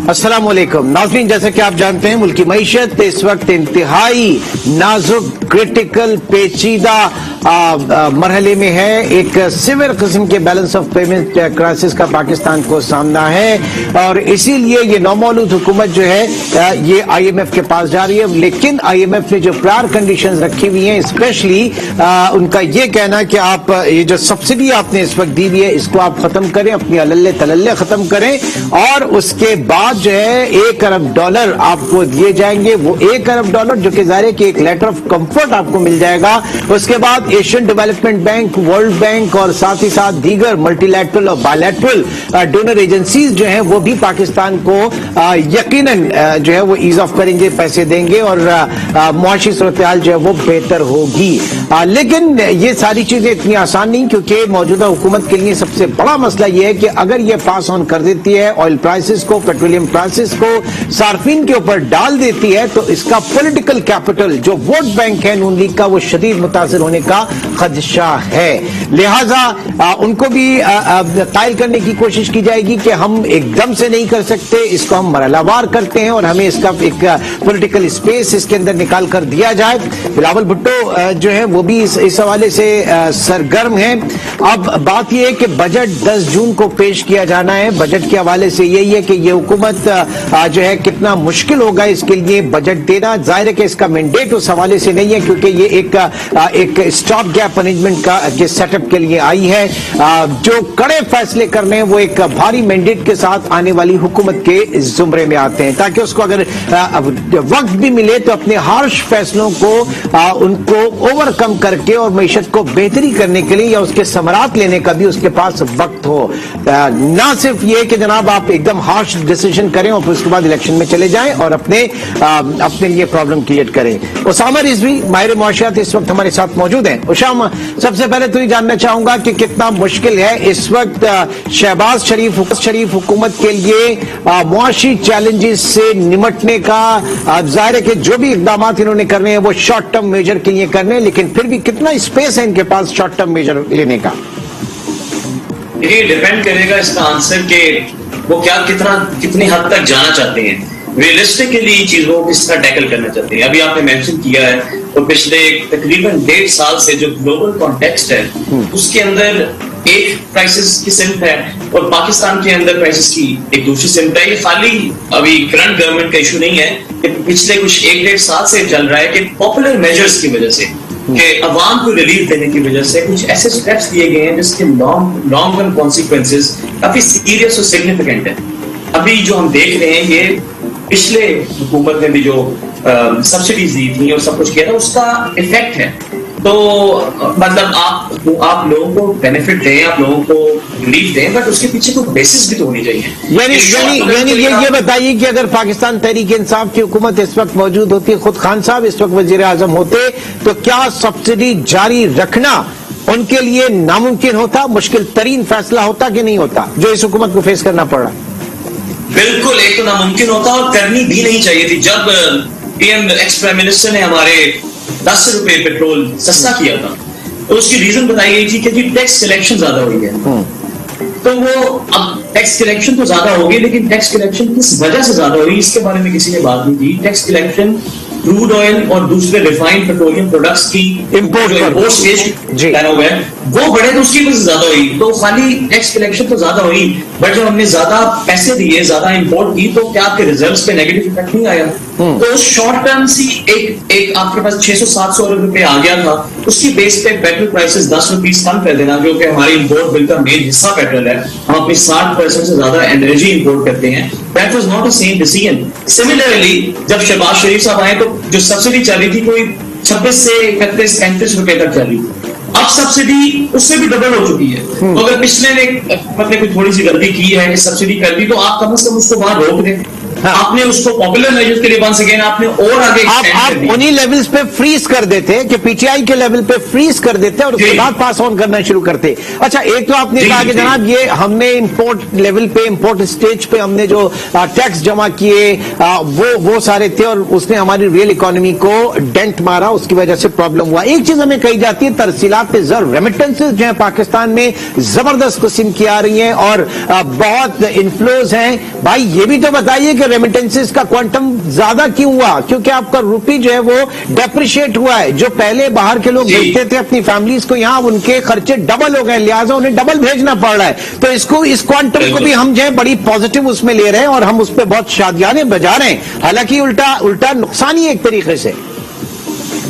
अस्सलाम वालेकुम नाज़रीन, जैसे कि आप जानते हैं मुल्की मईशत इस वक्त इंतहाई नाजुक क्रिटिकल पेचीदा मरहले में है। एक सिवियर किस्म के बैलेंस ऑफ पेमेंट क्राइसिस का पाकिस्तान को सामना है और इसीलिए ये नौमौलूद हुकूमत जो है ये IMF के पास जा रही है। लेकिन IMF ने जो प्रायर कंडीशंस रखी हुई हैं, स्पेशली उनका ये कहना कि आप ये जो सब्सिडी आपने इस वक्त दी हुई है इसको आप खत्म करें, अपनी अल्ले तलल्ले खत्म करें और उसके बाद जो है $1 अरब आपको दिए जाएंगे। वो $1 अरब जो कि ज़ाहिर है कि एक लेटर ऑफ कंफर्ट आपको मिल जाएगा। उसके बाद Asian development bank, world bank और साथ ही साथ दीगर मल्टीलैटरल और बायलैटरल डोनर एजेंसीज जो हैं वो भी पाकिस्तान को यकीनन जो है वो ईज ऑफ करेंगे, पैसे देंगे और मुआशी सूरत-ए-हाल जो है वो बेहतर होगी। लेकिन ये सारी चीजें इतनी आसान नहीं, क्योंकि मौजूदा हुकूमत के लिए सबसे बड़ा मसला ये है कि अगर ये पास ऑन कर देती है ऑयल प्राइसेस को, पेट्रोलियम प्राइसेस को सार्फिन के ऊपर डाल देती है तो इसका पॉलिटिकल कैपिटल जो वोट बैंक है नून लीग का वो शदीद मुतासिर होने का खदशा है। लिहाजा उनको भी कायल करने की कोशिश की जाएगी कि हम एकदम से नहीं कर सकते, इसको हम मरहलावार करते हैं और हमें इसका एक पॉलिटिकल स्पेस इसके अंदर निकाल कर दिया जाए। बिलावल भुट्टो जो है वो भी इस हवाले से सरगर्म है। अब बात यह है कि बजट 10 जून को पेश किया जाना है। बजट के हवाले से यही है कि ये हुकूमत जो है कितना मुश्किल होगा इसके लिए बजट देना। जाहिर है कि इसका मैंडेट उस हवाले से नहीं है क्योंकि ये एक स्टॉप गैप मैनेजमेंट के सेटअप के लिए आई है। जो कड़े फैसले करने हैं वो एक भारी मैंडेट के साथ आने वाली हुकूमत के जुमरे में आते हैं, ताकि उसको अगर वक्त भी मिले तो अपने हार्श फैसलों को उनको ओवरकम करके और मईशत को बेहतरी करने के लिए या उसके समरात लेने का भी उसके पास वक्त हो। ना सिर्फ ये कि जनाब आप एकदम हार्श डिसीजन करें और फिर उसके बाद इलेक्शन में चले जाएं और अपने लिए प्रॉब्लम क्रिएट करें। उसामा रिजवी माहिर मुआशियात इस वक्त हमारे साथ मौजूद हैं। उसामा, सबसे पहले तो ये जानना चाहूंगा कि कितना मुश्किल है इस वक्त शहबाज शरीफ हुकूमत के लिए मुआशी चैलेंजेस से निमटने का। जाहिर है कि जो भी इकदाम इन्होंने करने हैं वो शॉर्ट टर्म मेजर के लिए करने हैं, लेकिन फिर भी कितना स्पेस है इनके पास शॉर्ट टर्म मेजर लेने का? ये डिपेंड करेगा इसका आंसर के वो कितनी हद तक जाना चाहते हैं, रियलिस्टिकली चीजों को किस तरह टैकल करना चाहते हैं। अभी आपने मेंशन किया है तो पिछले तकरीबन 1.5 साल से जो ग्लोबल कॉन्टेक्स्ट है उसके अंदर एक क्राइसिस की सिमत है और पाकिस्तान के अंदर क्राइसिस की एक दूसरी सिमत है। ये खाली अभी करंट गवर्नमेंट का इशू नहीं है, कि पिछले कुछ 1.5 साल से चल रहा है कि पॉपुलर मेजर्स की वजह से, कि अवाम को रिलीफ देने की वजह से कुछ ऐसे स्टेप्स लिए गए हैं जिसके लॉन्ग टर्म कॉन्सिक्वेंसेस काफी सीरियस और सिग्निफिकेंट है। अभी जो हम देख रहे हैं ये पिछले हुकूमत ने भी जो सब्सिडीज दी थी और सब कुछ किया था उसका इफेक्ट है। तो मतलब आप लोगों को बेनिफिट दें, आप लोगों को रिलीफ दें, बट उसके पीछे कोई बेसिस भी तो होनी चाहिए। यानी ये बताइए कि अगर पाकिस्तान तहरीक इंसाफ की हुकूमत इस वक्त मौजूद होती, खुद खान साहब इस वक्त वजीर आजम होते, तो क्या सब्सिडी जारी रखना उनके लिए नामुमकिन होता, मुश्किल तरीन फैसला होता कि नहीं होता जो इस हुकूमत को फेस करना पड़ा? बिल्कुल, एक तो नामुमकिन होता और करनी भी नहीं चाहिए थी। जब पीएम एक्स प्राइम मिनिस्टर ने हमारे 10 रुपए पेट्रोल सस्ता किया था तो उसकी रीजन बताई गई थी कि टैक्स कलेक्शन ज्यादा हुई है। तो वो अब टैक्स कलेक्शन तो ज्यादा होगी, लेकिन टैक्स कलेक्शन किस वजह से ज्यादा हुई इसके बारे में किसी ने बात नहीं की। टैक्स कलेक्शन क्रूड ऑयल और दूसरे रिफाइंड पेट्रोलियम प्रोडक्ट्स की इम्पोर्ट हुआ है वो बढ़े तो उसकी वजह से ज्यादा हुई। तो खाली टैक्स कलेक्शन तो ज्यादा हुई, बट जब हमने ज्यादा पैसे दिए, ज्यादा इंपोर्ट की, तो क्या आपके रिजल्ट्स पे नेगेटिव इफेक्ट नहीं आया? तो शॉर्ट टर्म सी एक आपके पास 600-700 रुपए आ गया था, उसकी बेस पे पेट्रोल प्राइसेस 10 रुपीज कम कर देना, जो कि हमारी इंपोर्ट बिल का मेन हिस्सा पेट्रोल है, हम अपनी 60% से ज्यादा एनर्जी इंपोर्ट करते हैं। That was not a same decision. Similarly जब शहबाज शरीफ साहब आए तो जो सब्सिडी चल रही थी कोई 26 से 31-35 रुपए तक चल रही थी, अब सब्सिडी उससे भी डबल हो चुकी है। तो अगर पिछले ने मतलब कोई थोड़ी सी गलती की है कि सब्सिडी कर दी, तो आप कम से कम उसको वहां रोक दें। आपने उसको पॉपुलर मेजर्स के लिए वंस अगेन आपने और आगे आप उन्हीं लेवल्स पे फ्रीज कर देते कि पीटीआई के लेवल पे फ्रीज कर देते और उसके बाद पास ऑन करना शुरू करते। अच्छा, एक तो आपने कहा कि जनाब ये हमने इंपोर्ट लेवल पे, इंपोर्ट स्टेज पे हमने जो टैक्स जमा किए वो सारे थे और उसने हमारी रियल इकोनॉमी को डेंट मारा, उसकी वजह से प्रॉब्लम हुआ। एक चीज हमें कही जाती है, तरसीलात ज़र रेमिटेंसेस जो है पाकिस्तान में जबरदस्त किस्म की आ रही हैं और बहुत इन्फ्लोज हैं। भाई ये भी तो बताइए कि रेमिटेंसेस का क्वांटम ज्यादा क्यों हुआ? क्योंकि आपका रुपी जो है वो डेप्रिशिएट हुआ है। जो पहले बाहर के लोग भेजते थे अपनी फैमिलीज को, यहाँ उनके खर्चे डबल हो गए, लिहाजा उन्हें डबल भेजना पड़ रहा है। तो इसको, इस क्वांटम को भी हम जो है बड़ी पॉजिटिव उसमें ले रहे हैं और हम उस पर बहुत शादियाने बजा रहे हैं, हालांकि उल्टा नुकसान ही एक तरीके से।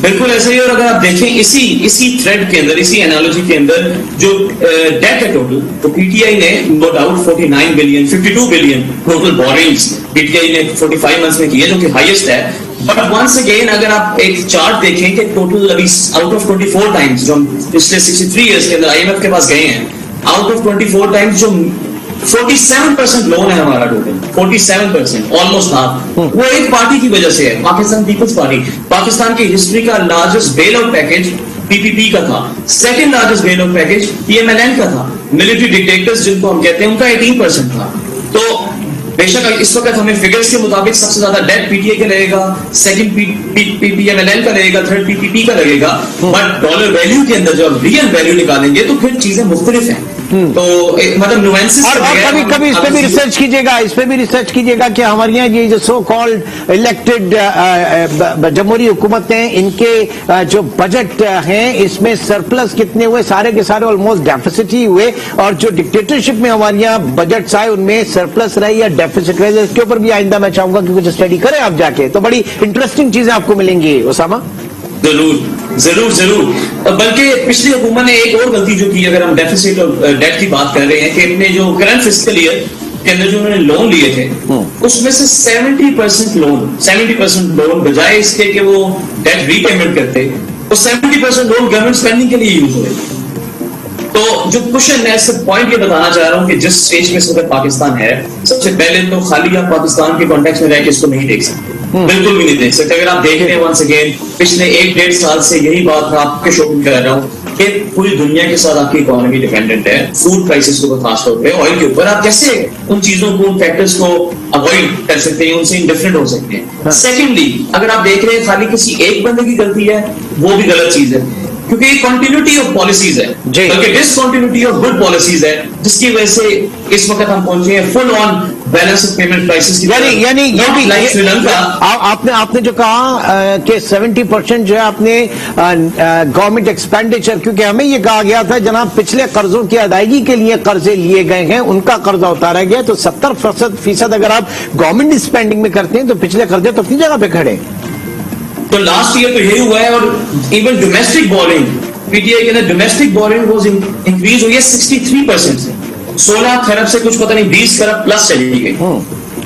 बिल्कुल ऐसे ही। और अगर आप देखें इसी थ्रेड के अंदर, इसी एनालॉजी के अंदर जो डेट है टोटल, तो पीटीआई ने no doubt 49 billion 52 billion total borrowings PTI ने 45 मंथ्स में की है, जो कि हाईएस्ट है। बट वंस अगेन अगर आप एक चार्ट देखें कि टोटल अभी आउट ऑफ 24 टाइम्स जो हम पिछले 63 इयर्स के अंदर आईएमएफ के पास गए हैं, आउट ऑफ 24 टाइम्स जो 47% लोन है हमारा टोटल, 47% ऑलमोस्ट हाफ, वो एक पार्टी की वजह से है, पाकिस्तान पीपल्स पार्टी। पाकिस्तान की हिस्ट्री का largest bail out package PPP का था, second largest bail out package PMLN का था, मिलिट्री डिक्टेटर्स जिनको हम कहते हैं उनका 18% था। तो बेशक इस वक्त हमें फिगर्स के मुताबिक सबसे ज्यादा डेट पीटीआई का रहेगा, सेकंड पीएमएलएन का रहेगा, थर्ड पीपीपी का रहेगा, बट डॉलर वैल्यू के अंदर जब रियल वैल्यू निकालेंगे तो फिर चीजें मुख्तलिफ हैं। तो मतलब नुएंसेस और कभी इस पे भी रिसर्च कीजिएगा, इस पे भी रिसर्च कीजिएगा कि हमारे यहाँ ये जो सो कॉल्ड इलेक्टेड जमहूरी हुकूमत हैं, इनके जो बजट हैं इसमें सरप्लस कितने हुए? सारे के सारे ऑलमोस्ट डेफिसिट ही हुए। और जो डिक्टेटरशिप में हमारे यहाँ बजट्स आए उनमें सरप्लस रहे या डेफिसिट रहे, इसके ऊपर भी आइंदा मैं चाहूंगा कि कुछ स्टडी करें आप जाके, तो बड़ी इंटरेस्टिंग चीजें आपको मिलेंगी उसामा। जरूर। बल्कि पिछली हुकूमत ने एक और गलती जो की, अगर हम डेफिसिट और डेट की बात कर रहे हैं, कि अपने जो करंट फिस्कल ईयर के अंदर जो उन्होंने लोन लिए थे उसमें से 70% लोन बजाय इसके कि वो डेट रीपेमेंट करते, वो 70% लोन गवर्नमेंट स्पेंडिंग के लिए यूज हुए। तो जो क्वेश्चन है, सिर्फ पॉइंट ये बताना चाह रहा हूं कि जिस स्टेज में इस वक्त पाकिस्तान है, सबसे पहले तो खाली आप पाकिस्तान के कॉन्टेक्स्ट में रह के इसको नहीं देख सकते, बिल्कुल भी नहीं देख सकते। अगर आप देख रहे हैं वंस अगेन पिछले 1-1.5 साल से यही बात मैं आपके शो में कर रहा हूं कि पूरी दुनिया के साथ आपकी इकोनॉमी डिपेंडेंट है, फूड प्राइसेस के ऊपर, खासतौर पे ऑयल के ऊपर। आप कैसे उन चीजों को, उन फैक्टर्स को अवॉइड कर सकते हैं, उनसे इंडिफरेंट हो सकते हैं? सेकेंडली, अगर आप देख रहे हैं खाली किसी एक बंदे की गलती है, वो भी गलत चीज है, क्योंकि ये कंटिन्यूटी ऑफ पॉलिसीज है, बल्कि डिसकंटिन्यूटी ऑफ गुड पॉलिसीज है, जिसकी वजह से इस वक्त हम पहुंचे हैं full on balance of payment prices की। यानी श्रीलंका, आपने जो कहा कि 70% जो है आपने गवर्नमेंट एक्सपेंडिचर, क्योंकि हमें ये कहा गया था जनाब पिछले कर्जों की अदायगी के लिए कर्जे लिए गए हैं, उनका कर्जा उतारा गया, तो 70% अगर आप गवर्नमेंट स्पेंडिंग में करते हैं तो पिछले कर्जे तो अपनी जगह पे खड़े। तो लास्ट ईयर तो यही हुआ है। और इवन डोमेस्टिक बोरिंग, पीटीआई के अंदर डोमेस्टिक बोरिंग वाज इंक्रीज हुई है 63% से 16 खरब से कुछ पता नहीं 20 खरब प्लस चली गई।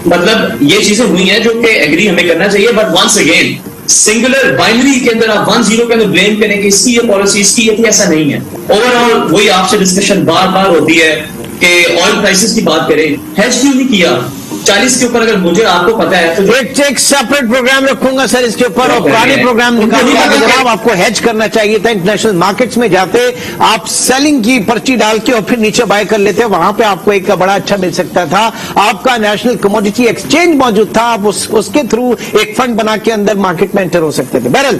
मतलब ये चीजें हुई हैं जो कि एग्री हमें करना चाहिए, but once again singular binary के अंदर आप 1-0 के अंदर ब्लेम करें कि इसकी ये पॉलिसी, इसकी ये थी, ऐसा नहीं है। ओवरऑल वही आपसे डिस्कशन बार बार होती है कि ऑयल प्राइसेस की बात करें, हेज क्यों नहीं किया 40 के ऊपर? अगर मुझे आपको पता है तो एक सेपरेट प्रोग्राम रखूंगा सर इसके ऊपर, और पुराने प्रोग्राम निकालूंगा कि जनाब आपको हेज करना चाहिए था। इंटरनेशनल मार्केट्स में जाते आप सेलिंग की पर्ची डाल के और फिर नीचे बाय कर लेते, वहां पे आपको एक बड़ा अच्छा मिल सकता था। आपका नेशनल कमोडिटी एक्सचेंज मौजूद था, आप उसके थ्रू एक फंड बना के अंदर मार्केट में एंटर हो सकते थे। बहरहाल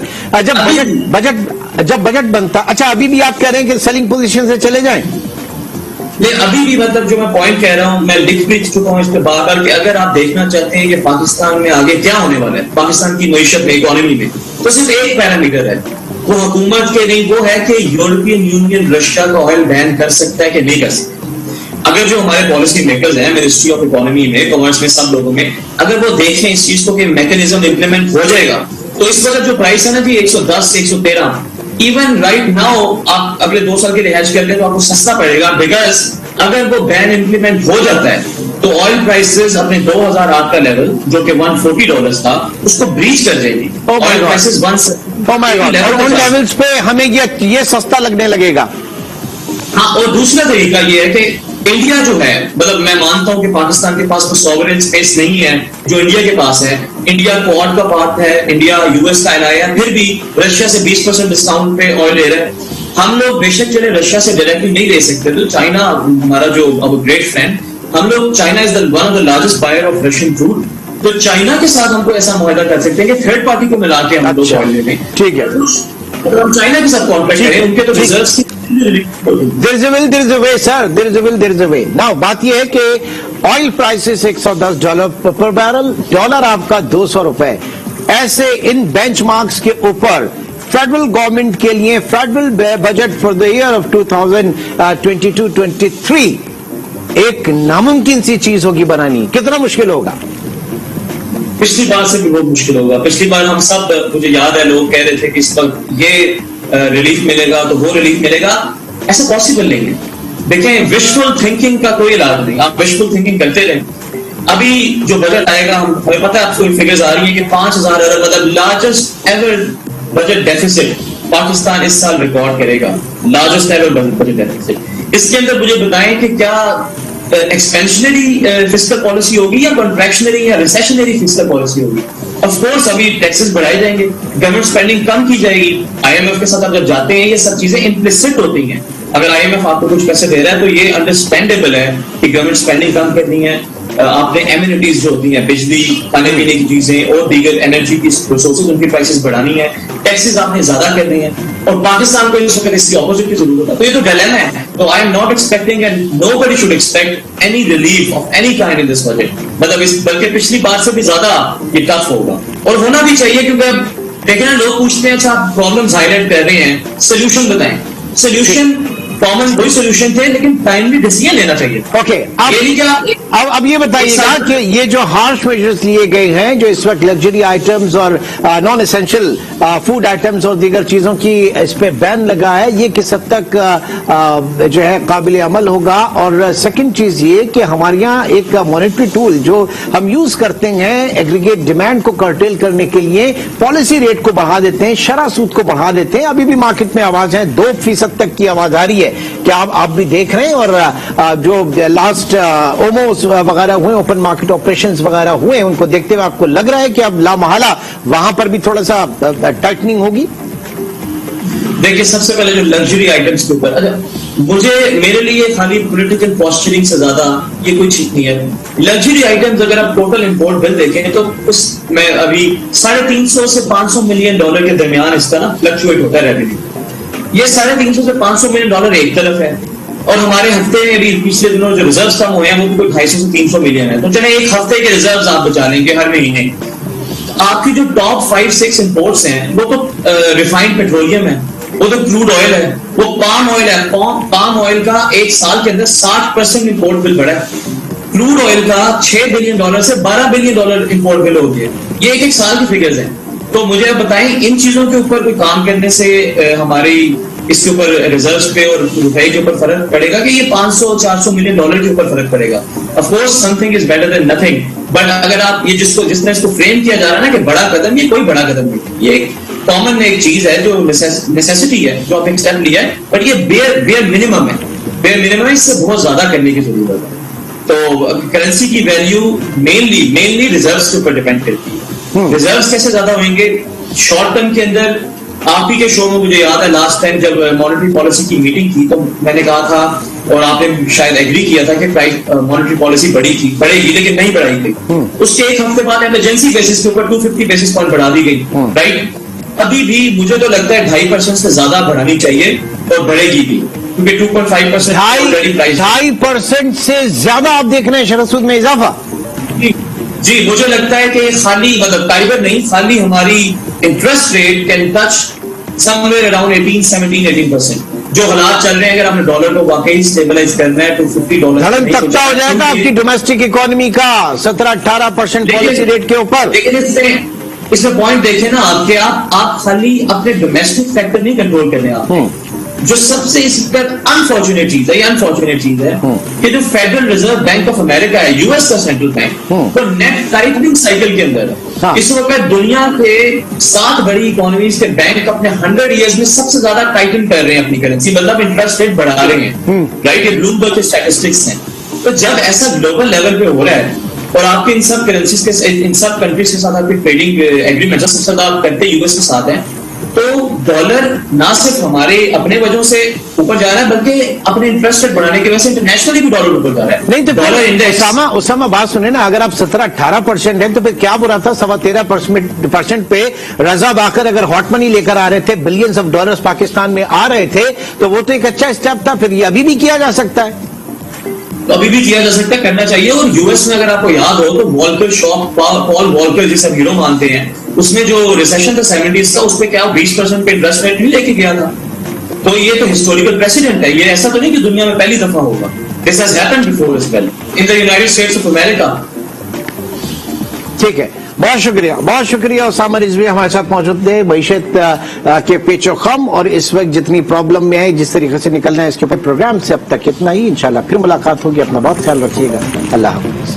जब बजट बनता, अच्छा अभी भी आप कह रहे हैं कि सेलिंग पोजीशन से चले जाएं? नहीं, अभी भी मतलब जो मैं पॉइंट कह रहा हूं, मैं लिख भी चुका हूं इस पे बार बार कि अगर आप देखना चाहते हैं कि पाकिस्तान में आगे क्या होने वाला है, पाकिस्तान की मईशत में, इकोनॉमी में, तो सिर्फ एक पैरामीटर है, वो हुकूमत के नहीं, वो है कि यूरोपियन यूनियन रशिया का ऑयल बैन कर सकता है कि नहीं कर सकता। अगर जो हमारे पॉलिसी मेकर्स हैं मिनिस्ट्री ऑफ इकोनॉमी में, कॉमर्स में, सब लोगों में, अगर वो देखें इस चीज को कि मैकेनिज्म इंप्लीमेंट हो जाएगा, तो इस वक्त जो प्राइस है ना जी 110 113, इवन राइट नाउ आप अगले 2 साल के लिए हेज कर ले तो आपको सस्ता पड़ेगा, बिकॉज अगर वो बैन इंप्लीमेंट हो जाता है तो ऑयल प्राइसेस अपने 2008 का लेवल जो कि $140 था उसको ब्रीच कर जाएगी। ऑयल प्राइसेस उन लेवल्स पे हमें ये सस्ता लगने लगेगा। हाँ, और दूसरा तरीका ये है कि انڈیا جو ہے مطلب میں مانتا ہوں کہ پاکستان کے پاس کوئی سوورن اسپیس نہیں ہے جو انڈیا کے پاس ہے. انڈیا کوڈ کا پارٹ ہے, انڈیا یو ایس کا علاقہ ہے, پھر بھی رشیا سے 20% ڈسکاؤنٹ پہ آئل لے رہا ہے. ہم لوگ بے شک چلے رشیا سے ڈائریکٹلی نہیں لے سکتے, تو چائنا ہمارا جو گریٹ فرینڈ, ہم لوگ China as one of the largest buyer of Russian crude, تو چائنا کے ساتھ ہم کو ایسا معاہدہ کر سکتے ہیں کہ تھرڈ پارٹی کو ملا کے ہم لوگ آئل لے لیں. ٹھیک ہے, ہم چائنا کے ساتھ کانٹریکٹ کریں, ان کے تو ریزروز کی there is a will, there is a way, sir. There is a will, there is a way. Now, بات یہ ہے کہ آئل پرائسز $110 پر بیرل, ڈالر آپ کا 200 روپے. ایسے ان بینچ مارکس کے اوپر فیڈرل گورنمنٹ کے لیے federal budget for the year of 2022-23 ایک ناممکن سی چیز ہوگی بنانی. کتنا مشکل ہوگا؟ پچھلی بار سے بھی بہت مشکل ہوگا. پچھلی بار ہم سب, مجھے یاد ہے, لوگ کہہ رہے تھے کہ اس وقت یہ ریلیف ملے گا تو وہ ریلیف ملے گا. ایسا پاسبل نہیں ہے. دیکھیں, وشفل تھنکنگ کا کوئی علاج نہیں. آپ وشفل تھنکنگ کرتے رہیں. ابھی جو بجٹ آئے گا, ہمیں پتہ ہے آپ کو فگرز آ رہی ہیں کہ 5,000 ارب, مطلب largest ever budget deficit Pakistan اس سال ریکارڈ کرے گا. Largest ever budget deficit. اس کے اندر مجھے بتائیں کہ کیا ایکسپینشنری فسکل پالیسی ہوگی یا کنٹریکشنری یا ریسیشنری فسکل پالیسی ہوگی؟ آف کورس ابھی ٹیکسز بڑھائے جائیں گے, گورنمنٹ اسپینڈنگ کم کی جائے گی. آئی ایم ایف کے ساتھ آپ جب جاتے ہیں یہ سب چیزیں امپلیسٹ ہوتی ہیں. اگر آئی ایم ایف آپ کو کچھ پیسے دے رہا ہے تو یہ انڈرسٹینڈیبل ہے کہ گورنمنٹ اسپینڈنگ کم کرنی ہے. آپ نے ایمینٹیز جو ہوتی ہیں, بجلی, کھانے پینے کی چیزیں اور دیگر انرجی کی ریسورسز, ان کی پرائسز بڑھانی ہے. ٹیکسز آپ نے زیادہ کرنے ہیں, اور پاکستان کو اس وقت اس کی اپوزٹ کی ضرورت ہے. تو یہ تو ڈیلیما ہے. تو I am not expecting and nobody should expect any relief of any kind in this budget. مطلب بلکہ پچھلی بار سے بھی زیادہ یہ ٹف ہوگا, اور ہونا بھی چاہیے. کیونکہ دیکھیں نا, لوگ پوچھتے ہیں اچھا آپ پرابلمز ہائی لائٹ کر رہے ہیں, سولوشن بتائیں. سولوشن کامن وہی سولوشن تھے, لیکن ٹائملی ڈیسیژن لینا چاہیے. اوکے, اب یہ بتائیے گا کہ یہ جو ہارش میجرز لیے گئے ہیں, جو اس وقت لگژری آئٹمز اور نان اسینشل فوڈ آئٹمز اور دیگر چیزوں کی اس پہ بین لگا ہے, یہ کس حد تک جو ہے قابل عمل ہوگا؟ اور سیکنڈ چیز یہ کہ ہمارے یہاں ایک مانیٹری ٹول جو ہم یوز کرتے ہیں ایگریگیٹ ڈیمانڈ کو کرٹیل کرنے کے لیے, پالیسی ریٹ کو بڑھا دیتے ہیں, شرح سود کو بڑھا دیتے ہیں. ابھی بھی مارکیٹ میں آواز ہے 2% تک کی آواز آ رہی ہے. کیا آپ بھی دیکھ رہے ہیں؟ اور جو لاسٹ اوموس وغیرہ ہوئے, اوپن مارکیٹ آپریشنز وغیرہ ہوئے, ان کو دیکھتے ہوئے آپ کو لگ رہا ہے کہ اب لامحالہ وہاں پر بھی تھوڑا سا ٹائٹننگ ہوگی؟ دیکھیے, سب سے پہلے جو لگژری آئٹمس کے اوپر, میرے لیے خالی پولیٹیکل پوسچرنگ سے زیادہ یہ کوئی چیز نہیں ہے. لگژری آئٹمز اگر آپ ٹوٹل امپورٹ بل دیکھیں تو اس میں ابھی 350 سے 500 ملین ڈالر کے درمیان اس کا نا فلکچویٹ ہوتا ہے ریونیو. یہ 350 سے 500 ملین ڈالر ایک طرف ہے, اور ہمارے ہفتے میں بھی پچھلے دنوں جو ریزروز کم ہوئے ہیں وہ کوئی 250 سے 300 ملین ہے. تو چلیں ایک ہفتے کے ریزروز آپ بچا لیں گے ہر مہینے. آپ کی جو ٹاپ 5-6 امپورٹس ہیں وہ تو ریفائنڈ پیٹرولیم ہے, وہ تو کروڈ آئل ہے, وہ پام آئل ہے. پام آئل کا ایک سال کے اندر 60% امپورٹ بل بڑھا ہے. کروڈ آئل کا $6 بلین سے $12 بلین امپورٹ بل ہو گیا. یہ ایک سال کی فگرز ہیں. تو مجھے آپ بتائیں ان چیزوں کے اوپر کوئی کام کرنے سے ہماری اس کے اوپر ریزروز پہ اور روپے کے اوپر فرق پڑے گا کہ یہ 500-400 ملین ڈالر کے اوپر فرق پڑے گا؟ Of course something is better than nothing. But اگر آپ یہ جس طرح اس کو فریم کیا جا رہا ہے نا کہ بڑا قدم, یہ کوئی بڑا قدم نہیں. یہ ایک کامن ایک چیز ہے جو نیسیسٹی ہے, جو آپ ایک اسٹیپ لیا ہے, بٹ یہ بیئر منیمم ہے. بیئر منیمم ہے, اس سے بہت زیادہ کرنے کی ضرورت ہے. تو کرنسی کی ویلیو مینلی ریزروز کے اوپر ڈیپینڈ کرتی ہے. ریزروز کیسے زیادہ ہوئیں گے شارٹ ٹرم کے اندر؟ آپ ہی کے شو میں مجھے یاد ہے لاسٹ ٹائم جب مانیٹری پالیسی کی میٹنگ تھی تو میں نے کہا تھا, اور آپ نے شاید ایگری کیا تھا کہ مانیٹری پالیسی بڑھے گی لیکن نہیں بڑھائی گئی. اس کے ایک ہفتے بعد ایمرجنسی بیسس کے اوپر 250 بیسس پوائنٹ بڑھا دی گئی, رائٹ. ابھی بھی مجھے تو لگتا ہے 2.5% سے زیادہ بڑھانی چاہیے, اور بڑھے گی بھی, کیونکہ 2.5% 2.5% سے زیادہ آپ دیکھ رہے ہیں شرح سود میں اضافہ. جی مجھے لگتا ہے کہ خالی مطلب ٹائبر نہیں, خالی ہماری interest rate can touch some where around 18% جو حالات چل رہے ہیں. اگر آپ نے ڈالر کو واقعی اسٹیبلائز کرنا ہے تو $50 دھڑن تختہ ہو جائے گا آپ کی ڈومیسٹک اکانومی کا 17-18% پالیسی ریٹ کے اوپر. لیکن اس میں پوائنٹ دیکھیں نا آپ کے, آپ خالی اپنے ڈومیسٹک فیکٹر نہیں کنٹرول کرنے, آپ جو سب سے اس پر انفارچونیٹ چیز ہے، یہ انفارچونیٹ چیز ہے کہ جو federal reserve bank of America ہے، یو ایس کا سینٹرل بینک، وہ نیٹ ٹائٹننگ سائیکل کے اندر ہے۔ اس وقت دنیا کے 7 بڑی اکانومیز کے بینک اپنے 100 ایئرز میں سب سے زیادہ ٹائٹن کر رہے ہیں اپنی کرنسی، مطلب انٹرسٹ ریٹ بڑھا رہے ہیں، رائٹ؟ یہ بلومبرگ کے اسٹیٹسٹکس ہیں۔ تو جب ایسا گلوبل لیول پہ ہو رہا ہے اور آپ کے ان سب کرنسیز کے ان سب کنٹریز کے ساتھ آپ کی ٹریڈنگ ایگریمنٹ سب سے زیادہ آپ کرتے یو ایس کے ساتھ ہیں، تو ڈالر نہ صرف ہمارے اپنے وجہ سے اوپر جا رہا ہے بلکہ اپنے انٹرسٹ ریٹ بڑھانے کی وجہ سے انٹرنیشنلی بھی ڈالر اوپر جا رہا ہے۔ نہیں تو ڈالر انڈیکس اسامہ بات سنیں نا، اگر آپ 17-18% ہیں تو پھر کیا برا تھا 13.5% پہ رضا باقر اگر ہاٹ منی لے کر آ رہے تھے، بلینز آف ڈالرز پاکستان میں آ رہے تھے، تو وہ تو ایک اچھا اسٹیپ تھا، پھر یہ ابھی بھی کیا جا سکتا ہے؟ تو ابھی بھی کیا جا سکتا ہے، کرنا چاہیے۔ اور یو ایس میں اگر آپ کو یاد ہو تو والکر شاپ، پال والکر جسے ہم ہیرو مانتے ہیں، اس میں جو ریسیشن تھا 70s کا، اس پہ کیا 20% پہ انٹرسٹ ریٹ نہیں لے کے گیا تھا۔ تو یہ تو ہسٹوریکل پریسیڈنٹ ہے، یہ ایسا تو نہیں کہ دنیا میں پہلی دفعہ ہوگا۔ This has happened before as well in the United States of America۔ ٹھیک ہے، بہت شکریہ اسامہ رضوی ہمارے ساتھ موجود تھے۔ معیشت کے پیچ و خم اور اس وقت جتنی پرابلم میں ہے، جس طریقے سے نکلنا ہے، اس کے اوپر پروگرام سے اب تک اتنا ہی۔ انشاءاللہ پھر ملاقات ہوگی، اپنا بہت خیال رکھیے گا، اللہ حافظ۔